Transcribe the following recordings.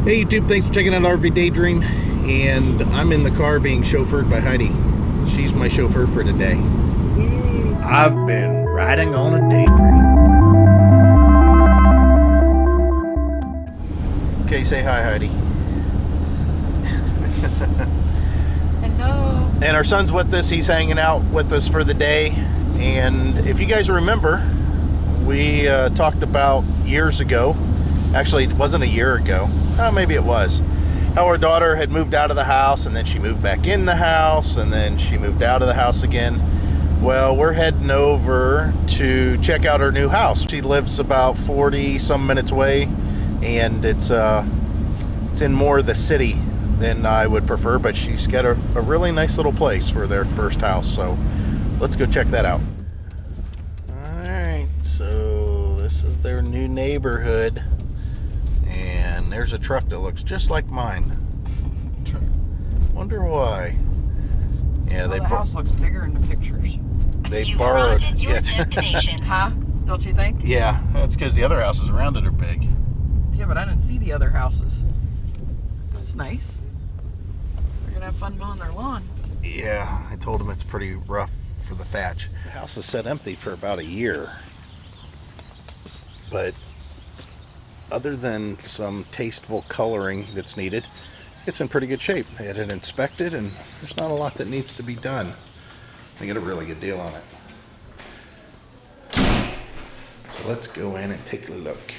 Hey YouTube, thanks for checking out RV Daydream. And I'm in the car being chauffeured by Heidi. She's my chauffeur for today. I've been riding on a daydream. Okay, say hi, Heidi. Hello. And our son's with us. He's hanging out with us for the day. And if you guys remember, we talked about years ago. Actually, it wasn't a year ago. Oh, maybe it was. How our daughter had moved out of the house, and then she moved back in the house, and then she moved out of the house again. Well, we're heading over to check out her new house. She lives about 40 some minutes away, and it's in more of the city than I would prefer, but she's got a really nice little place for their first house. So let's go check that out. All right, so this is their new neighborhood. And there's a truck that looks just like mine. Wonder why. Yeah, the house looks bigger in the pictures. They borrowed at your destination. Huh? Don't you think? Yeah, that's because the other houses around it are big. Yeah, but I didn't see the other houses. That's nice. They're gonna have fun mowing their lawn. Yeah, I told them it's pretty rough for the thatch. The house has sat empty for about a year. But other than some tasteful coloring that's needed, it's in pretty good shape. They had it inspected, and there's not a lot that needs to be done. They got a really good deal on it. So let's go in and take a look.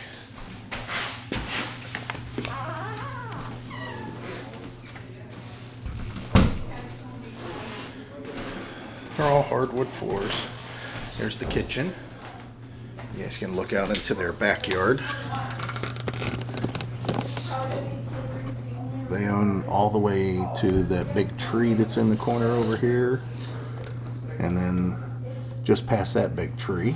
They're all hardwood floors. There's the kitchen. You guys can look out into their backyard. They own all the way to that big tree that's in the corner over here. And then just past that big tree.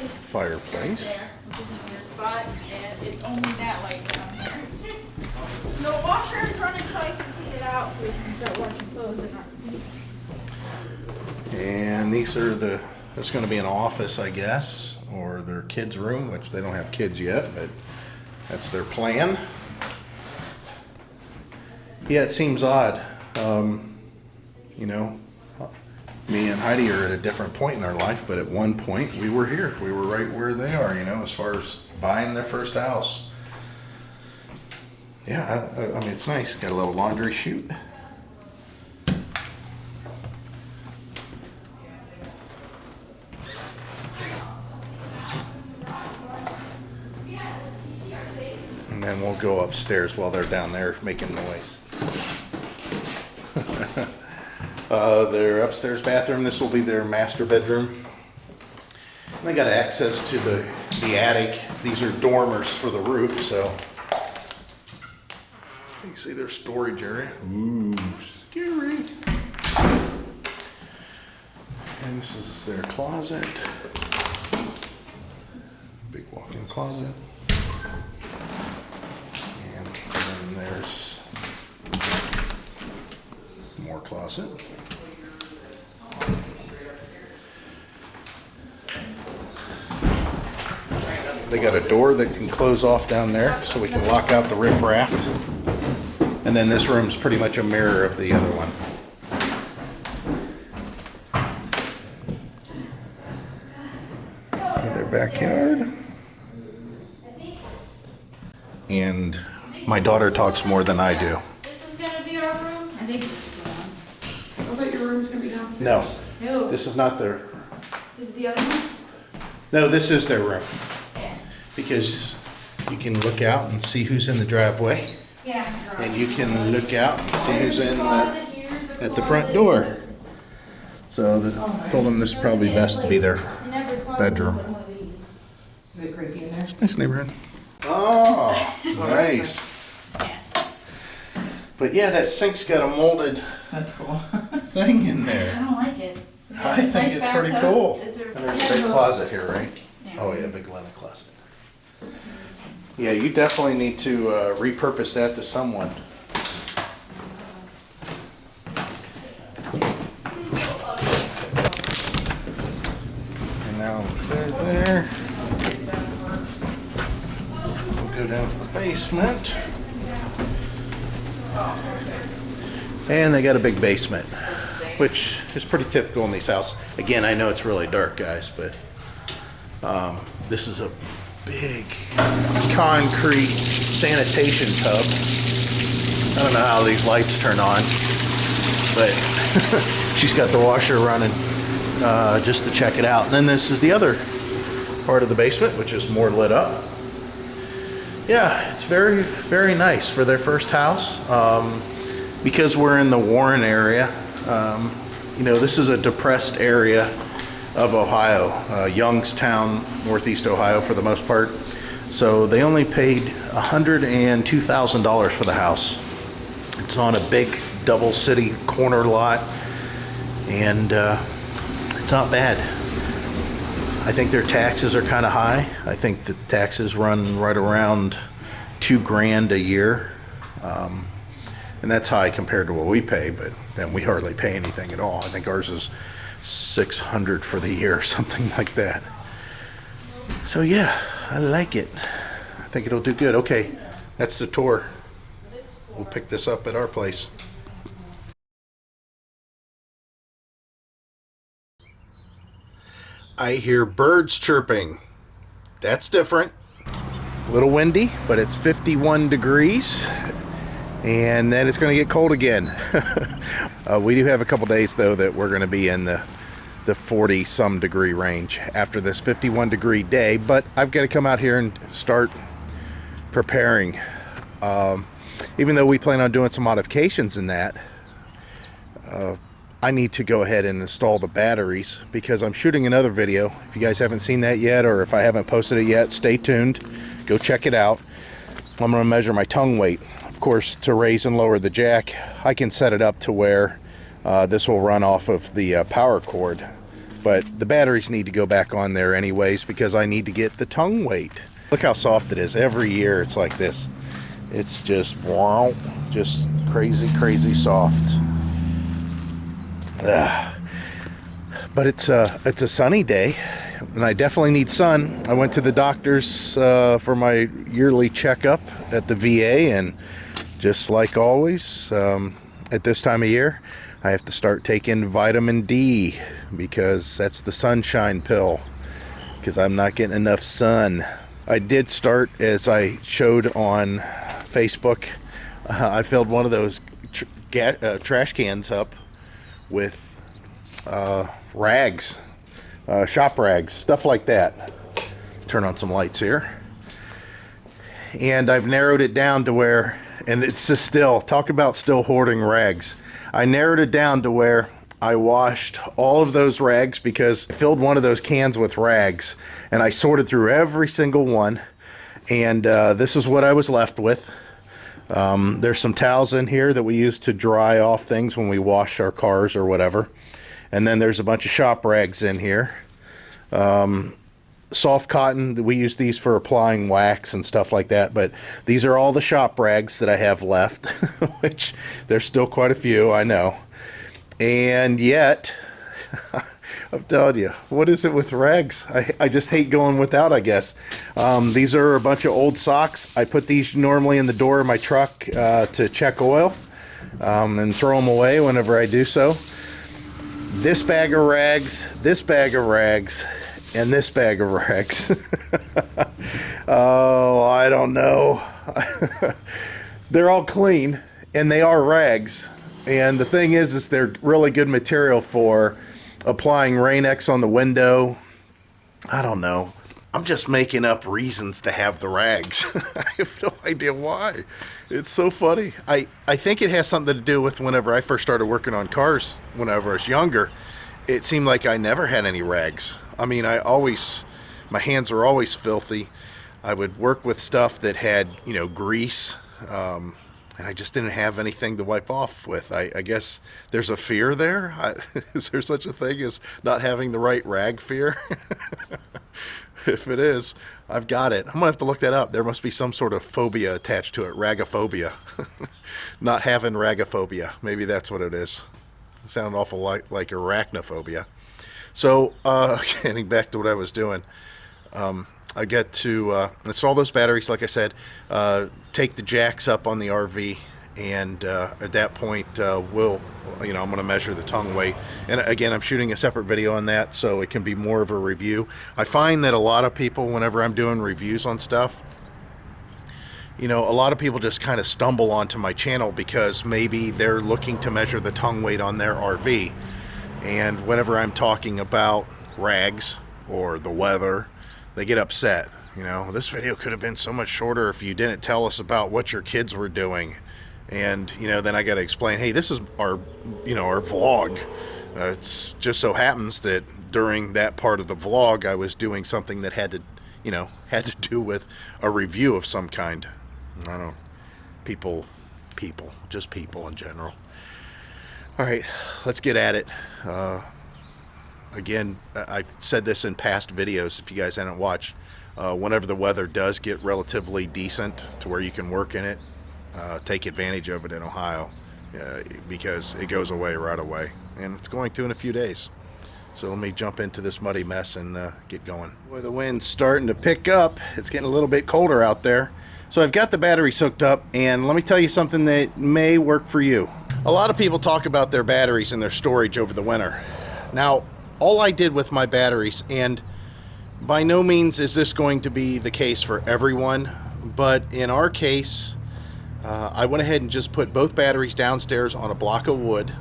Fireplace. Which is a weird spot, and it's only that light down here. The washer is running so I can clean it out so we can start washing clothes and not. And these are there's going to be an office, I guess, or their kids' room, which they don't have kids yet, but that's their plan. Yeah, it seems odd. You know, me and Heidi are at a different point in our life, but at one point we were here. We were right where they are, you know, as far as buying their first house. Yeah, I mean, it's nice. Got a little laundry chute. And then we'll go upstairs while they're down there making noise. Their upstairs bathroom, this will be their master bedroom. And they got access to the attic. These are dormers for the roof, so you can see their storage area. Ooh, scary. And this is their closet. Big walk-in closet. And then there's more closet. They got a door that can close off down there so we can lock out the riffraff. And then this room's pretty much a mirror of the other one. Their backyard. And my daughter talks more than I do. This is gonna be our room? I think this is the one. I thought your room's gonna be downstairs. No, No. this is not their. This is the other one? No, this is their room. Yeah. Because you can look out and see who's in the driveway. Yeah. And you can look out and see who's in Closet, here's a at the closet. front door. So told them this is probably best to be their And every closet bedroom. is one of these. Is it creepy in there? It's a nice neighborhood. Oh, nice. Yeah. But yeah, that sink's got a molded That's cool. thing in I there. don't like it. I think Nice it's pretty bathtub. cool. It's a- And there's a big closet here, right? Yeah. Oh yeah, big linen closet. Yeah, you definitely need to repurpose that to someone. Now there. We'll go down to the basement. And they got a big basement, which is pretty typical in these houses. Again, I know it's really dark, guys, but this is a big concrete sanitation tub. I don't know how these lights turn on, but she's got the washer running just to check it out. And then this is the other part of the basement, which is more lit up. Yeah, it's very, very nice for their first house. Because we're in the Warren area, you know, this is a depressed area of Ohio, Youngstown, Northeast Ohio for the most part. So they only paid $102,000 for the house. It's on a big double city corner lot, and it's not bad. I think their taxes are kind of high. I think the taxes run right around $2,000 a year. And that's high compared to what we pay, but then we hardly pay anything at all. I think ours is $600 for the year or something like that. So yeah, I like it. I think it'll do good. Okay, that's the tour. We'll pick this up at our place. I hear birds chirping. That's different. A little windy, but it's 51 degrees. And then it's going to get cold again. We do have a couple days though that we're going to be in the 40 some degree range after this 51 degree day, but I've got to come out here and start preparing. Even though we plan on doing some modifications in that, I need to go ahead and install the batteries because I'm shooting another video. If you guys haven't seen that yet, or if I haven't posted it yet, stay tuned. Go check it out. I'm going to measure my tongue weight. Of course, to raise and lower the jack, I can set it up to where this will run off of the power cord. But the batteries need to go back on there anyways because I need to get the tongue weight. Look how soft it is. Every year it's like this. It's just, wow, just crazy, crazy soft. But it's a sunny day, and I definitely need sun. I went to the doctor's for my yearly checkup at the VA, and just like always, at this time of year, I have to start taking vitamin D because that's the sunshine pill, because I'm not getting enough sun. I did start, as I showed on Facebook, I filled one of those trash cans up with rags, shop rags, stuff like that. Turn on some lights here. And I've narrowed it down to where, and it's just still, talk about still hoarding rags. I narrowed it down to where I washed all of those rags because I filled one of those cans with rags and I sorted through every single one. And this is what I was left with. There's some towels in here that we use to dry off things when we wash our cars or whatever. And then there's a bunch of shop rags in here. Soft cotton, we use these for applying wax and stuff like that. But these are all the shop rags that I have left, which there's still quite a few, I know. And yet, I'm telling you, what is it with rags? I just hate going without, I guess. These are a bunch of old socks. I put these normally in the door of my truck to check oil and throw them away whenever I do so. This bag of rags, this bag of rags, and this bag of rags. Oh, I don't know. They're all clean, and they are rags. And the thing is they're really good material for applying Rain-X on the window. I don't know. I'm just making up reasons to have the rags. I have no idea why. It's so funny. I think it has something to do with whenever I first started working on cars whenever I was younger. It seemed like I never had any rags. I mean, my hands were always filthy. I would work with stuff that had, grease. And I just didn't have anything to wipe off with. I guess there's a fear there. Is there such a thing as not having the right rag fear? If it is, I've got it. I'm going to have to look that up. There must be some sort of phobia attached to it. Ragophobia. Not having ragophobia. Maybe that's what it is. It sounded awful like arachnophobia. So, getting back to what I was doing, I get to install those batteries, like I said, take the jacks up on the RV, and at that point, I'm going to measure the tongue weight. And again, I'm shooting a separate video on that, so it can be more of a review. I find that a lot of people, whenever I'm doing reviews on stuff, a lot of people just kind of stumble onto my channel because maybe they're looking to measure the tongue weight on their RV. And whenever I'm talking about rags or the weather, they get upset. This video could have been so much shorter if you didn't tell us about what your kids were doing. And, then I got to explain, hey, this is our, our vlog. It's just so happens that during that part of the vlog, I was doing something that had to do with a review of some kind. I don't know, just people in general. All right, let's get at it. Again, I've said this in past videos, if you guys haven't watched. Whenever the weather does get relatively decent to where you can work in it, take advantage of it in Ohio, because it goes away right away. And it's going to in a few days. So let me jump into this muddy mess and get going. Boy, the wind's starting to pick up. It's getting a little bit colder out there. So I've got the batteries hooked up, and let me tell you something that may work for you. A lot of people talk about their batteries and their storage over the winter. Now, all I did with my batteries, and by no means is this going to be the case for everyone, but in our case, I went ahead and just put both batteries downstairs on a block of wood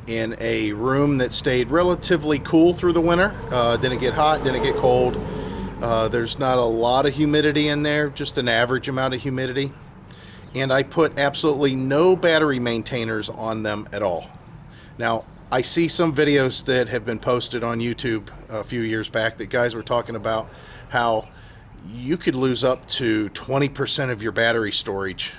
in a room that stayed relatively cool through the winter. Didn't get hot, didn't get cold. There's not a lot of humidity in there, just an average amount of humidity. And I put absolutely no battery maintainers on them at all. Now, I see some videos that have been posted on YouTube a few years back that guys were talking about how you could lose up to 20% of your battery storage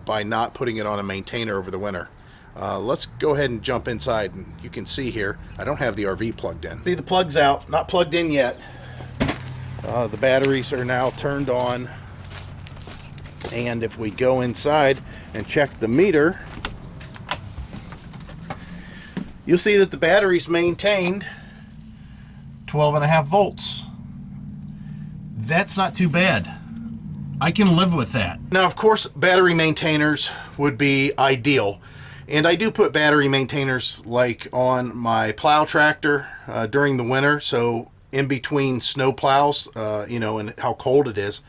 by not putting it on a maintainer over the winter. Let's go ahead and jump inside, and you can see here, I don't have the RV plugged in. See, the plug's out, not plugged in yet. The batteries are now turned on, and if we go inside and check the meter, you'll see that the battery's maintained 12.5 volts. That's not too bad. I can live with that. Now, of course, battery maintainers would be ideal. And I do put battery maintainers like on my plow tractor during the winter. So in between snow plows, and how cold it is,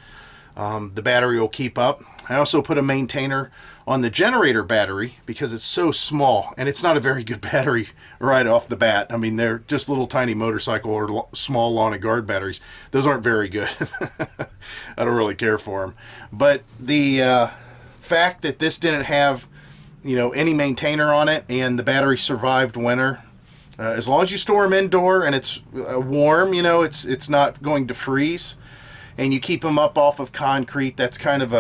the battery will keep up. I also put a maintainer on the generator battery because it's so small, and it's not a very good battery right off the bat. I mean, they're just little tiny motorcycle or small lawn and guard batteries. Those aren't very good. I don't really care for them. But the fact that this didn't have, any maintainer on it, and the battery survived winter, as long as you store them indoor and it's warm, it's not going to freeze, and you keep them up off of concrete, that's kind of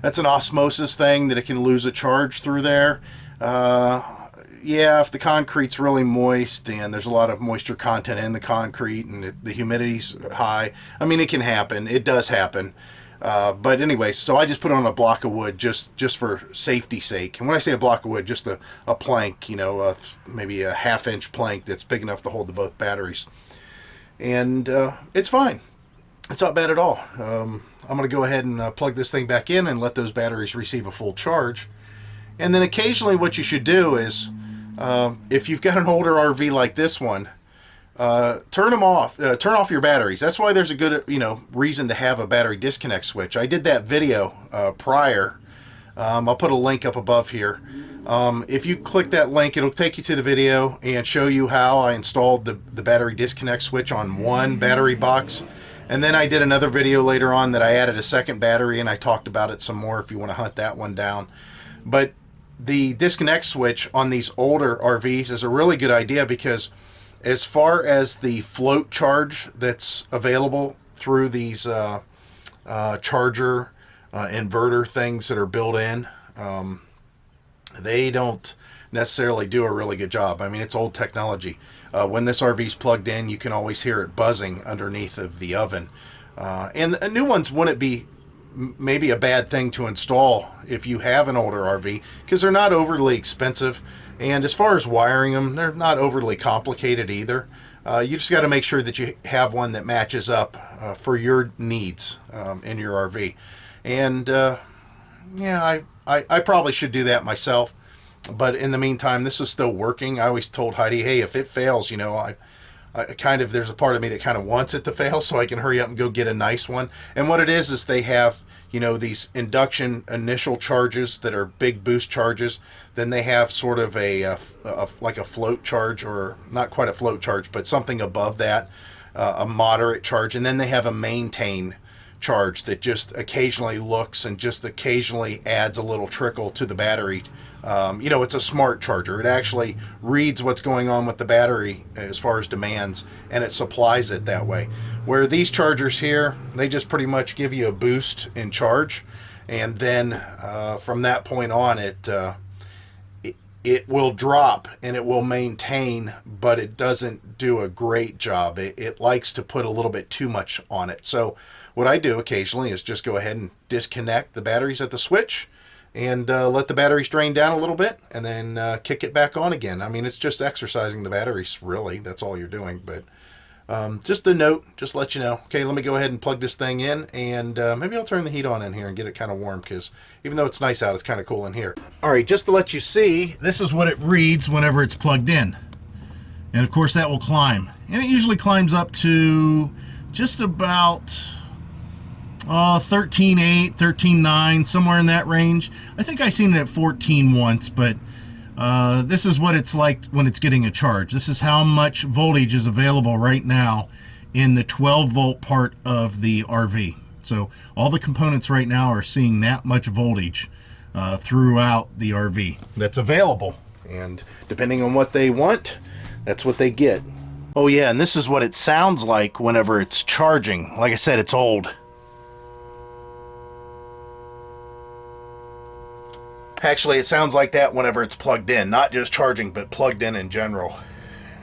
that's an osmosis thing that it can lose a charge through there. Yeah, if the concrete's really moist and there's a lot of moisture content in the concrete and the humidity's high, I mean, it can happen. It does happen. But anyway, so I just put it on a block of wood just for safety's sake. And when I say a block of wood, just a plank, maybe a 1/2-inch plank that's big enough to hold the both batteries. And it's fine. It's not bad at all. I'm going to go ahead and plug this thing back in and let those batteries receive a full charge. And then occasionally what you should do is, if you've got an older RV like this one, turn them off. Turn off your batteries. That's why there's a good, reason to have a battery disconnect switch. I did that video prior. I'll put a link up above here. If you click that link, it'll take you to the video and show you how I installed the battery disconnect switch on one battery box. And then I did another video later on that I added a second battery, and I talked about it some more if you want to hunt that one down. But the disconnect switch on these older RVs is a really good idea because as far as the float charge that's available through these charger inverter things that are built in, they don't necessarily do a really good job. I mean, it's old technology. When this RV's plugged in, you can always hear it buzzing underneath of the oven. And the new ones wouldn't be maybe a bad thing to install if you have an older RV, because they're not overly expensive, and as far as wiring them, they're not overly complicated either. You just got to make sure that you have one that matches up for your needs in your RV. And yeah, I probably should do that myself, but in the meantime, this is still working. I always told Heidi, hey, if it fails, you know, I kind of, there's a part of me that kind of wants it to fail so I can hurry up and go get a nice one. And what it is they have, you know, these induction initial charges that are big boost charges. Then they have sort of like a float charge, or not quite a float charge, but something above that, a moderate charge. And then they have a maintain charge that just occasionally looks and just occasionally adds a little trickle to the battery. You know, it's a smart charger. It actually reads what's going on with the battery as far as demands, and it supplies it that way. Where these chargers here, they just pretty much give you a boost in charge, and then from that point on, it will drop and it will maintain, but it doesn't do a great job. It likes to put a little bit too much on it. So what I do occasionally is just go ahead and disconnect the batteries at the switch and let the batteries drain down a little bit, and then kick it back on again. I mean, it's just exercising the batteries, really. That's all you're doing. But just a note, just let you know. Okay, let me go ahead and plug this thing in, and maybe I'll turn the heat on in here and get it kind of warm, because even though it's nice out, it's kind of cool in here. All right, just to let you see, this is what it reads whenever it's plugged in. And of course, that will climb. And it usually climbs up to just about 13.8, 13.9, somewhere in that range. I think I seen it at 14 once, but this is what it's like when it's getting a charge. This is how much voltage is available right now in the 12 volt part of the RV. So all the components right now are seeing that much voltage throughout the RV that's available. And depending on what they want, that's what they get. Oh yeah, and this is what it sounds like whenever it's charging. Like I said, it's old. Actually, it sounds like that whenever it's plugged in, not just charging, but plugged in general.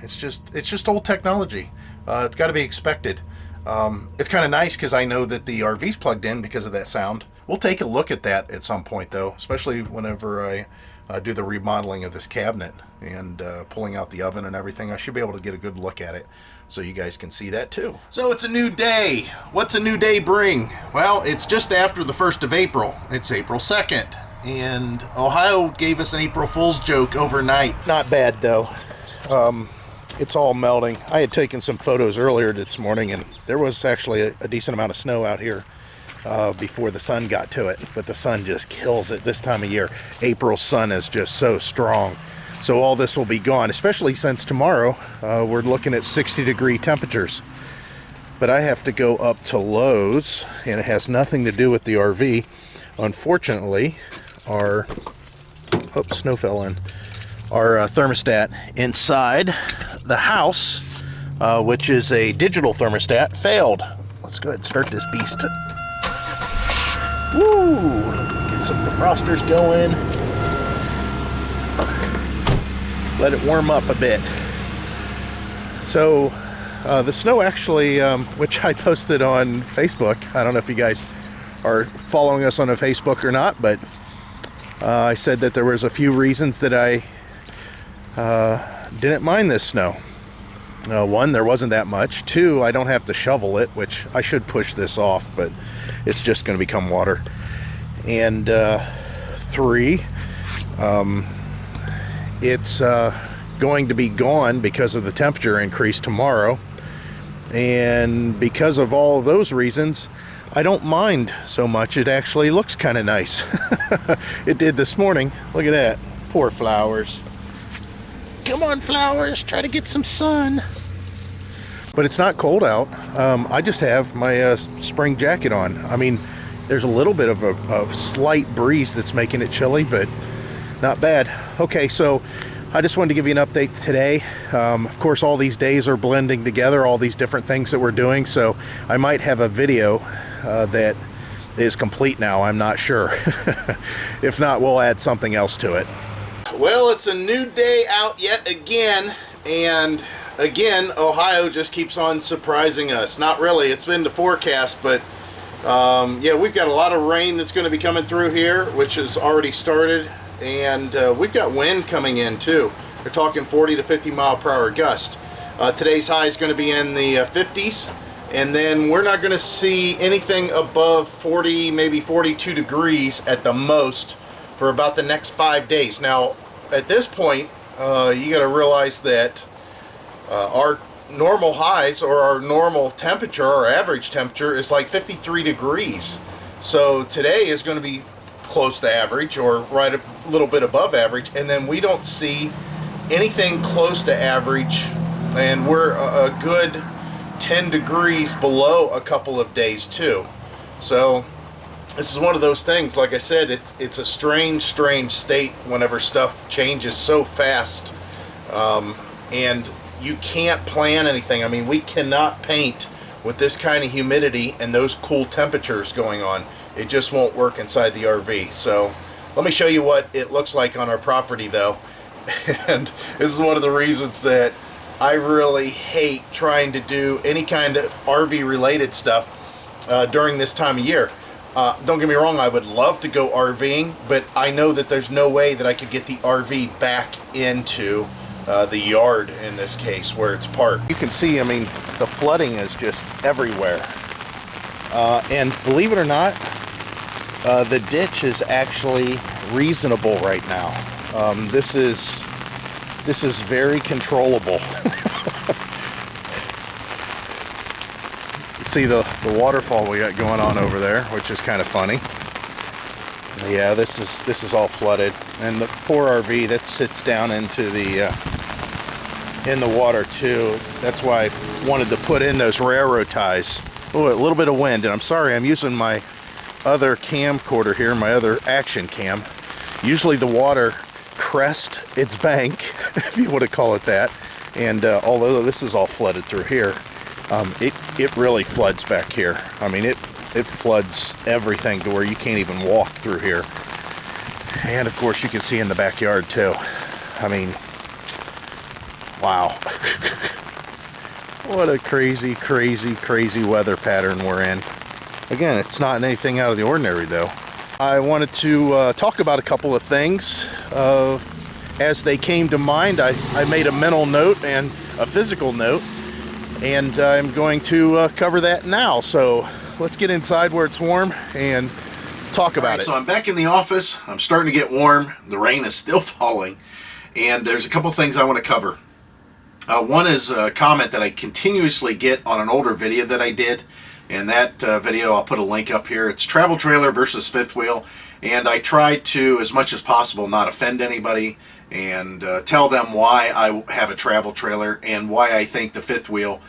It's just old technology. It's got to be expected. It's kind of nice because I know that the RV's plugged in because of that sound. We'll take a look at that at some point, though, especially whenever I do the remodeling of this cabinet and pulling out the oven and everything. I should be able to get a good look at it so you guys can see that too. So it's a new day. What's a new day bring? Well, it's just after the 1st of April. It's April 2nd. And Ohio gave us an April Fool's joke overnight. Not bad though. It's all melting. I had taken some photos earlier this morning, and there was actually a decent amount of snow out here before the sun got to it. But the sun just kills it this time of year. April sun is just so strong. So all this will be gone, especially since tomorrow we're looking at 60-degree temperatures. But I have to go up to Lowe's, and it has nothing to do with the RV. Unfortunately, our snow fell in. Our thermostat inside the house, which is a digital thermostat, failed. Let's go ahead and start this beast. Woo! Get some defrosters going. Let it warm up a bit. So the snow actually, which I posted on Facebook, I don't know if you guys are following us on a Facebook or not, but I said that there was a few reasons that I didn't mind this snow. One, there wasn't that much. Two, I don't have to shovel it, which I should push this off, but it's just going to become water. And three, it's going to be gone because of the temperature increase tomorrow. And because of all of those reasons, I don't mind so much. It actually looks kind of nice. It did this morning. Look at that. Poor flowers. Come on, flowers. Try to get some sun. But it's not cold out. I just have my spring jacket on. I mean, there's a little bit of a slight breeze that's making it chilly, but not bad. Okay, so I just wanted to give you an update today. Of course, all these days are blending together, all these different things that we're doing, so I might have a video that is complete now. I'm not sure. If not, we'll add something else to it. Well, it's a new day out yet again, and again, Ohio just keeps on surprising us. Not really, it's been the forecast, but Yeah, we've got a lot of rain that's going to be coming through here, which has already started, and we've got wind coming in too. They're talking 40 to 50 mile per hour gust. Today's high is going to be in the 50s, and then we're not going to see anything above 40, maybe 42 degrees at the most for about the next 5 days. Now, at this point, you got to realize that our normal highs, or our normal temperature, our average temperature, is like 53 degrees. So today is going to be close to average, or right a little bit above average, and then we don't see anything close to average, and we're a good 10 degrees below a couple of days too. So this is one of those things, like I said, it's a strange state whenever stuff changes so fast, and you can't plan anything. I mean, we cannot paint with this kind of humidity and those cool temperatures going on. It just won't work inside the RV. So let me show you what it looks like on our property though. And this is one of the reasons that I really hate trying to do any kind of RV related stuff during this time of year. Don't get me wrong, I would love to go RVing, but I know that there's no way that I could get the RV back into the yard, in this case, where it's parked. You can see, I mean, the flooding is just everywhere. And believe it or not, the ditch is actually reasonable right now. This is very controllable. See the waterfall we got going on over there, which is kind of funny. Yeah, this is all flooded, and the poor RV that sits down into the in the water too. That's why I wanted to put in those railroad ties. Oh, a little bit of wind, and I'm sorry, I'm using my other camcorder here, my other action cam. Usually the water crests its bank, if you want to call it that, and although this is all flooded through here, it really floods back here. I mean, it floods everything to where you can't even walk through here. And of course you can see in the backyard too. I mean, wow. What a crazy weather pattern we're in. Again, it's not anything out of the ordinary though. I wanted to talk about a couple of things as they came to mind. I made a mental note and a physical note, and I'm going to cover that now. So let's get inside where it's warm and talk about it. So I'm back in the office. I'm starting to get warm. The rain is still falling, and there's a couple things I want to cover. One is a comment that I continuously get on an older video that I did, and that video, I'll put a link up here. It's travel trailer versus fifth wheel, and I tried to, as much as possible, not offend anybody and tell them why I have a travel trailer and why I think the fifth wheel,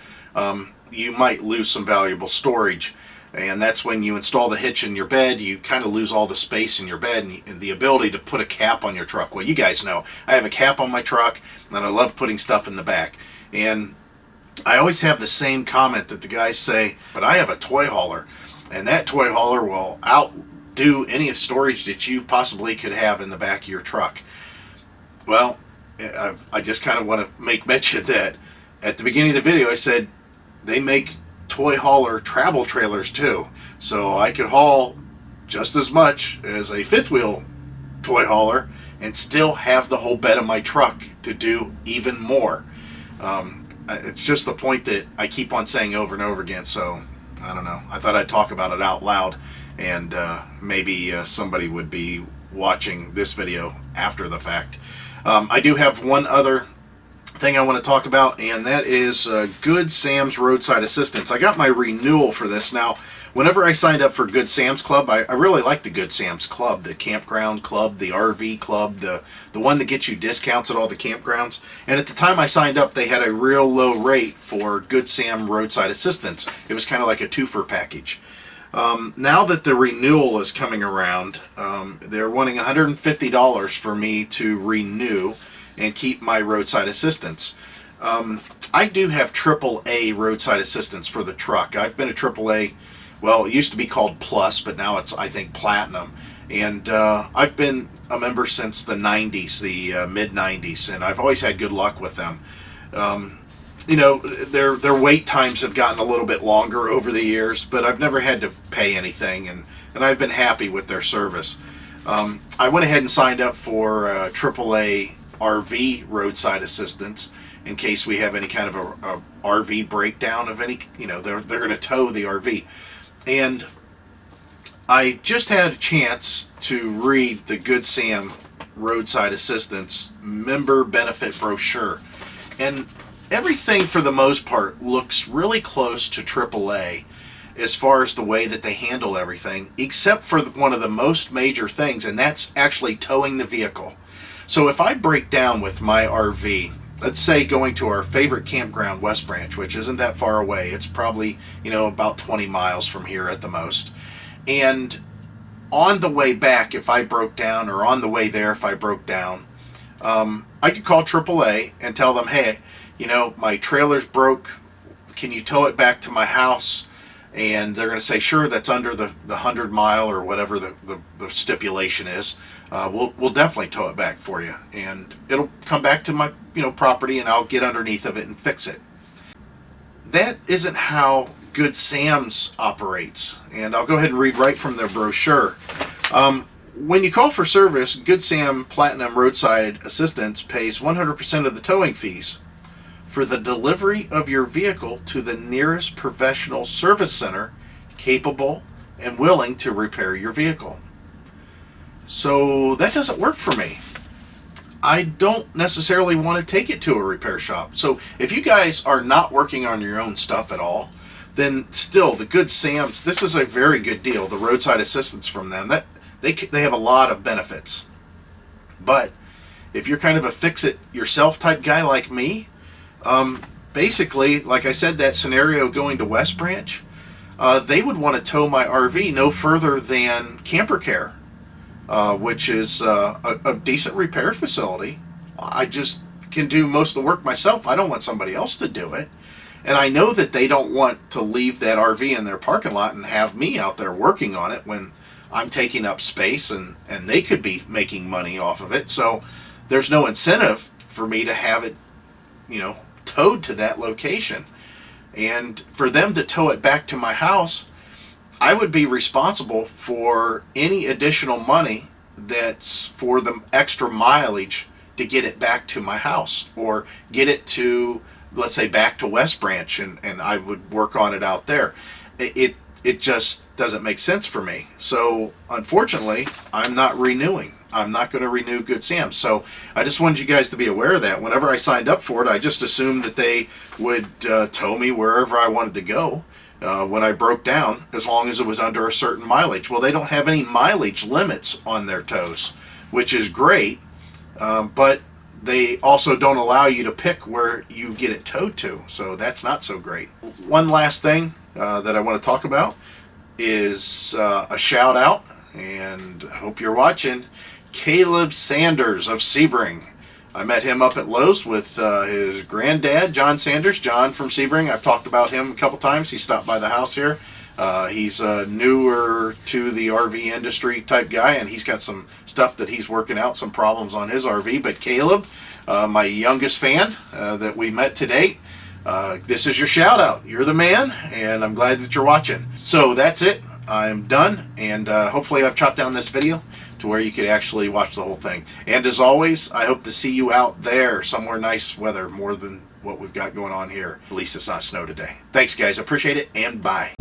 you might lose some valuable storage. And that's when you install the hitch in your bed, you kind of lose all the space in your bed and the ability to put a cap on your truck. Well, you guys know, I have a cap on my truck, and I love putting stuff in the back. And I always have the same comment that the guys say, but I have a toy hauler, and that toy hauler will outdo any storage that you possibly could have in the back of your truck. Well, I just kind of want to make mention that at the beginning of the video I said they make toy hauler travel trailers too, so I could haul just as much as a fifth wheel toy hauler and still have the whole bed of my truck to do even more. It's just the point that I keep on saying over and over again, so I don't know, I thought I'd talk about it out loud, and maybe somebody would be watching this video after the fact. I do have one other thing I want to talk about, and that is Good Sam's Roadside Assistance. I got my renewal for this. Now, whenever I signed up for Good Sam's Club, I really like the Good Sam's Club, the campground club, the RV club, the one that gets you discounts at all the campgrounds. And at the time I signed up, they had a real low rate for Good Sam Roadside Assistance. It was kind of like a twofer package. Now that the renewal is coming around, they're wanting $150 for me to renew and keep my roadside assistance. I do have AAA roadside assistance for the truck. I've been a AAA, well, it used to be called Plus, but now it's, I think, Platinum. And I've been a member since the 90s, the mid-90s, and I've always had good luck with them. you know, their wait times have gotten a little bit longer over the years, but I've never had to pay anything, and I've been happy with their service. I went ahead and signed up for AAA RV roadside assistance in case we have any kind of a RV breakdown of any, you know, they're going to tow the RV. And I just had a chance to read the Good Sam roadside assistance member benefit brochure, and everything for the most part looks really close to AAA as far as the way that they handle everything, except for one of the most major things, and that's actually towing the vehicle. So if I break down with my RV, let's say going to our favorite campground, West Branch, which isn't that far away, it's probably, you know, about 20 miles from here at the most, and on the way back if I broke down, or on the way there if I broke down, I could call AAA and tell them, hey, you know, my trailer's broke, can you tow it back to my house? And they're going to say, sure, that's under the 100-mile or whatever the stipulation is. We'll definitely tow it back for you, and it'll come back to my, you know, property, and I'll get underneath of it and fix it. That isn't how Good Sam's operates, and I'll go ahead and read right from their brochure. When you call for service, Good Sam Platinum Roadside Assistance pays 100% of the towing fees for the delivery of your vehicle to the nearest professional service center capable and willing to repair your vehicle. So that doesn't work for me. I don't necessarily want to take it to a repair shop. So if you guys are not working on your own stuff at all, then still the Good Sam's, this is a very good deal, the roadside assistance from them. That they have a lot of benefits. But if you're kind of a fix-it-yourself type guy like me, basically, like I said, that scenario going to West Branch, they would want to tow my RV no further than Camper Care, which is a decent repair facility. I just can do most of the work myself. I don't want somebody else to do it. And I know that they don't want to leave that RV in their parking lot and have me out there working on it when I'm taking up space, and they could be making money off of it. So there's no incentive for me to have it, you know, towed to that location. And for them to tow it back to my house, I would be responsible for any additional money that's for the extra mileage to get it back to my house, or get it to, let's say, back to West Branch, and I would work on it out there. It just doesn't make sense for me. So unfortunately, I'm not renewing. I'm not going to renew Good Sam. So I just wanted you guys to be aware of that. Whenever I signed up for it, I just assumed that they would tow me wherever I wanted to go when I broke down, as long as it was under a certain mileage. Well, they don't have any mileage limits on their tows, which is great, but they also don't allow you to pick where you get it towed to. So that's not so great. One last thing that I want to talk about is a shout out, and I hope you're watching. Caleb Sanders of Sebring. I met him up at Lowe's with his granddad, John Sanders. John from Sebring. I've talked about him a couple times. He stopped by the house here. He's newer to the RV industry type guy, and he's got some stuff that he's working out, some problems on his RV. But Caleb, my youngest fan that we met to date, this is your shout out. You're the man, and I'm glad that you're watching. So that's it. I'm done, and hopefully I've chopped down this video to where you could actually watch the whole thing. And as always, I hope to see you out there somewhere nice weather, more than what we've got going on here. At least it's not snow today. Thanks guys, appreciate it, and bye.